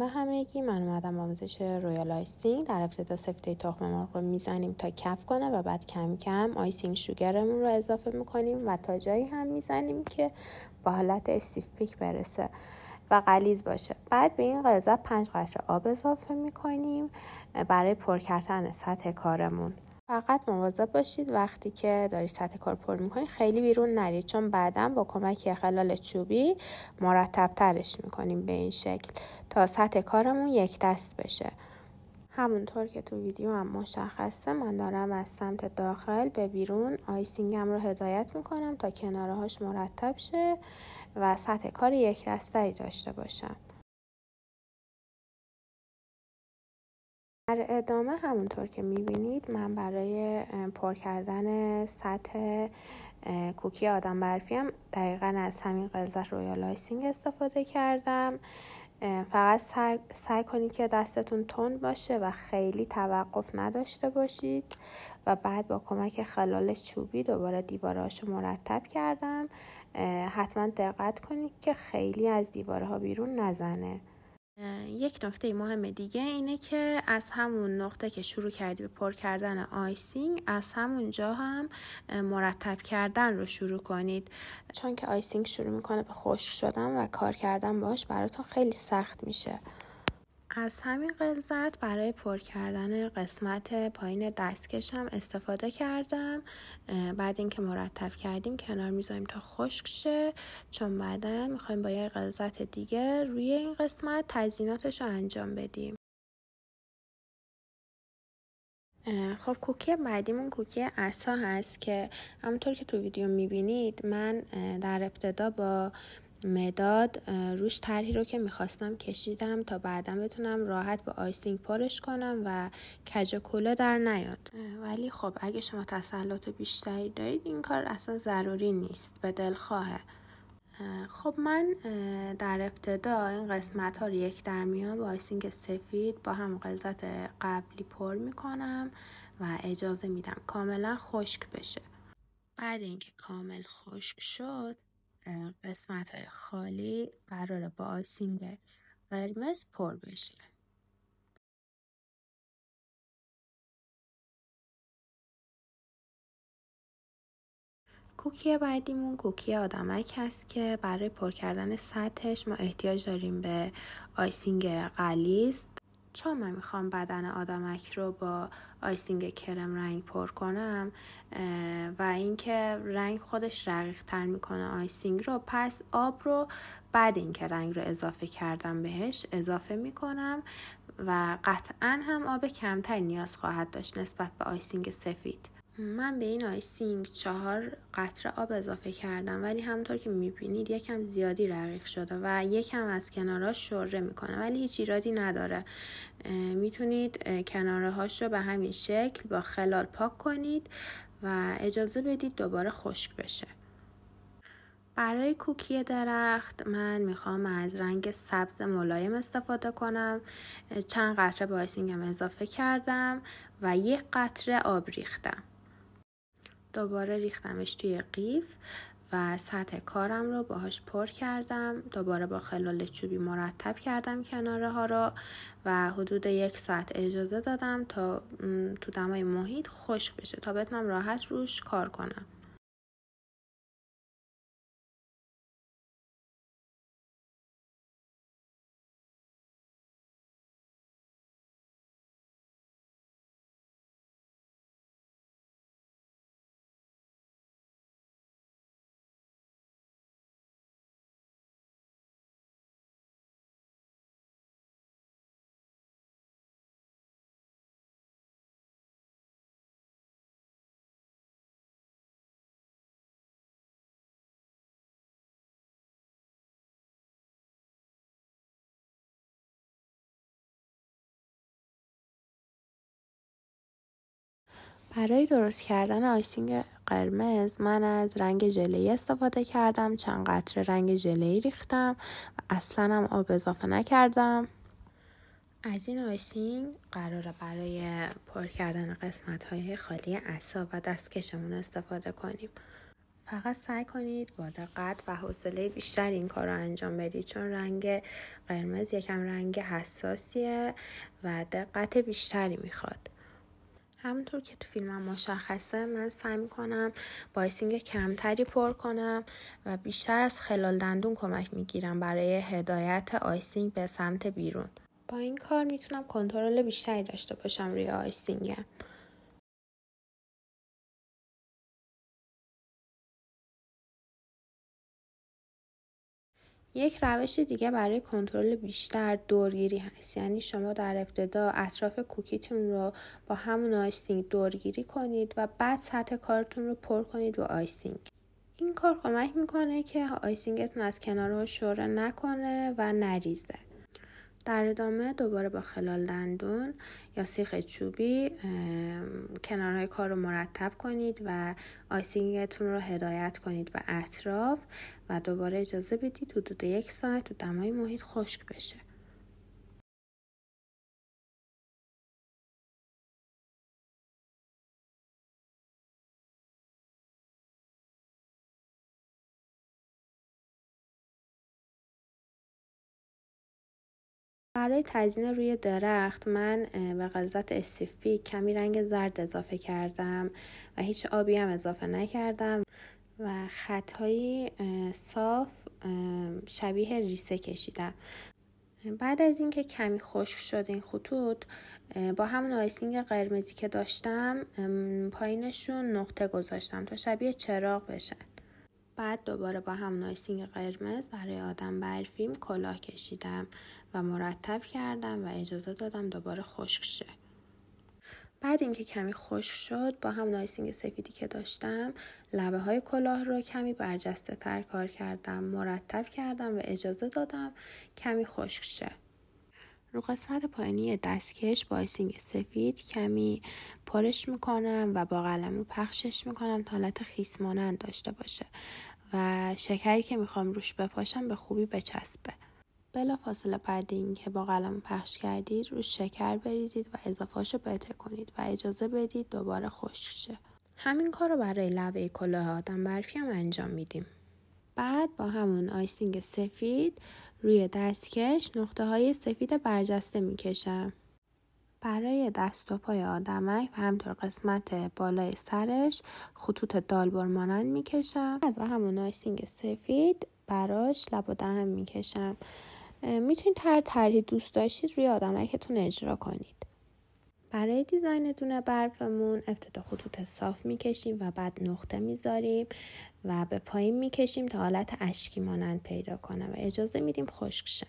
به همگی. من اومدم آموزش رویال آیسینگ. در ابتدا سفته تخم مرغ رو میزنیم تا کف کنه و بعد کم کم آیسینگ شوگرمون رو اضافه میکنیم و تا جایی هم میزنیم که با حالت استیف پیک برسه و غلیظ باشه. بعد به این غلظت 5 قطره آب اضافه میکنیم برای پر کردن سطح کارمون. فقط مواظب باشید وقتی که داری سطح کار پر میکنید خیلی بیرون نرید، چون بعداً با کمک خلال چوبی مرتب ترش میکنیم به این شکل تا سطح کارمون یک دست بشه. همونطور که تو ویدیو هم مشخصه من دارم از سمت داخل به بیرون آیسینگم رو هدایت میکنم تا کناره هاش مرتب شه و سطح کار یک دسته‌ای داشته باشم. در ادامه همونطور که میبینید من برای پر کردن سطح کوکی آدم برفی هم دقیقاً از همین غلظت رویال آیسینگ استفاده کردم. فقط سعی کنید که دستتون تند باشه و خیلی توقف نداشته باشید و بعد با کمک خلال چوبی دوباره دیوارهاشو مرتب کردم. حتما دقت کنید که خیلی از دیوارها بیرون نزنه. یک نکته مهم دیگه اینه که از همون نقطه که شروع کردی به پر کردن آیسینگ از همون جا هم مرتب کردن رو شروع کنید، چون که آیسینگ شروع میکنه به خشک شدن و کار کردن باش براتون خیلی سخت میشه. از همین غلظت برای پر کردن قسمت پایین دستکش هم استفاده کردم. بعد اینکه مرتب کردیم کنار میذاریم تا خشک شه، چون بعدا میخوایم با یه غلظت دیگه روی این قسمت تزییناتش رو انجام بدیم. خب کوکی بعدیمون کوکی عصا هست که همونطور که تو ویدیو میبینید من در ابتدا با مداد روش طرحی رو که میخواستم کشیدم تا بعدا بتونم راحت با آیسینگ پرش کنم و کج کوله در نیاد. ولی خب اگه شما تسلط بیشتری دارید این کار اصلا ضروری نیست، به دلخواهه. خب من در ابتدا این قسمت ها رو یک در میان با آیسینگ سفید با هم غلظت قبلی پر میکنم و اجازه میدم کاملا خشک بشه. بعد اینکه کامل خشک شد قسمت های خالی قراره با آیسینگ قرمز پر بشه. کوکی بعدیمون کوکی آدمک هست که برای پر کردن سطحش ما احتیاج داریم به آیسینگ غلیظ، چون من میخوام بدن آدمک رو با آیسینگ کرم رنگ پر کنم و اینکه رنگ خودش رقیق تر میکنه آیسینگ رو، پس آب رو بعد اینکه رنگ رو اضافه کردم بهش اضافه میکنم و قطعا هم آب کمتر نیاز خواهد داشت نسبت به آیسینگ سفید. من به این آیسینگ 4 قطره آب اضافه کردم، ولی همونطور که میبینید یکم زیادی رقیق شده و یکم از کناراش شره میکنه، ولی هیچ ایرادی نداره. میتونید کناره هاش رو به همین شکل با خلال پاک کنید و اجازه بدید دوباره خشک بشه. برای کوکی درخت من میخوام از رنگ سبز ملایم استفاده کنم. چند قطره با آیسینگم اضافه کردم و 1 قطره آب ریختم. دوباره ریختمش توی قیف و سطح کارم رو باهاش پر کردم. دوباره با خلال چوبی مرتب کردم کناره ها رو و حدود 1 ساعت اجازه دادم تا تو دمای محیط خشک بشه تا بتونم راحت روش کار کنم. برای درست کردن آیسینگ قرمز من از رنگ ژله‌ای استفاده کردم. چند قطره رنگ ژله‌ای ریختم و اصلا هم آب اضافه نکردم. از این آیسینگ قراره برای پر کردن قسمت‌های خالی عصا و دستکشمون استفاده کنیم. فقط سعی کنید با دقت و حوصله بیشتر این کار رو انجام بدید، چون رنگ قرمز یکم رنگ حساسیه و دقت بیشتری میخواد. همونطور که تو فیلمم مشخصه، من سعی میکنم با آیسینگ کمتری پر کنم و بیشتر از خلال دندون کمک میگیرم برای هدایت آیسینگ به سمت بیرون. با این کار میتونم کنترل بیشتری داشته باشم روی آیسینگم. یک روش دیگه برای کنترل بیشتر دورگیری هست. یعنی شما در ابتدا اطراف کوکیتون رو با همون آیسینگ دورگیری کنید و بعد سطح کارتون رو پر کنید با آیسینگ. این کار کمک میکنه که آیسینگتون از کنارها شوره نکنه و نریزه. در ادامه دوباره با خلال دندون یا سیخ چوبی کنارهای کار رو مرتب کنید و آیسینگتون رو هدایت کنید به اطراف و دوباره اجازه بدید حدود 1 ساعت تو دمای محیط خشک بشه. برای تزیین روی درخت من به غلظت استیف پیک کمی رنگ زرد اضافه کردم و هیچ آبی هم اضافه نکردم و خطایی صاف شبیه ریسه کشیدم. بعد از اینکه کمی خشک شد این خطوط، با همون آیسینگ قرمزی که داشتم پایینشون نقطه گذاشتم تا شبیه چراغ بشن. بعد دوباره با همون آیسینگ قرمز برای آدم برفیم کلاه کشیدم و مرتب کردم و اجازه دادم دوباره خشک شه. بعد اینکه کمی خشک شد با همون آیسینگ سفیدی که داشتم لبه های کلاه رو کمی برجسته تر کار کردم، مرتب کردم و اجازه دادم کمی خشک شه. رو قسمت پایینی دستکش با آیسینگ سفید کمی پرش میکنم و با قلمو پخشش میکنم تا حالت خیس مانند داشته باشه و شکری که میخوام روش بپاشم به خوبی بچسبه. بلافاصله بعد اینکه با قلم پخش کردید روش شکر بریزید و اضافه‌اشو بته کنید و اجازه بدید دوباره خشک شه. همین کار رو برای لبه کلاه آدم برفی هم انجام میدیم. بعد با همون آیسینگ سفید روی دستکش نقطه های سفید برجسته میکشم. برای دست و پای آدمک و همینطور قسمت بالای سرش خطوط دالبر مانند میکشم. بعد با همون آیسینگ سفید براش لب و دهن میکشم. میتونید هر طرحی دوست داشتید روی آدمکتون اجرا کنید. برای دیزاین دونه برفمون ابتدا خطوط صاف میکشیم و بعد نقطه میذاریم و به پایین میکشیم تا حالت اشکی مانند پیدا کنه و اجازه میدیم خشک شه.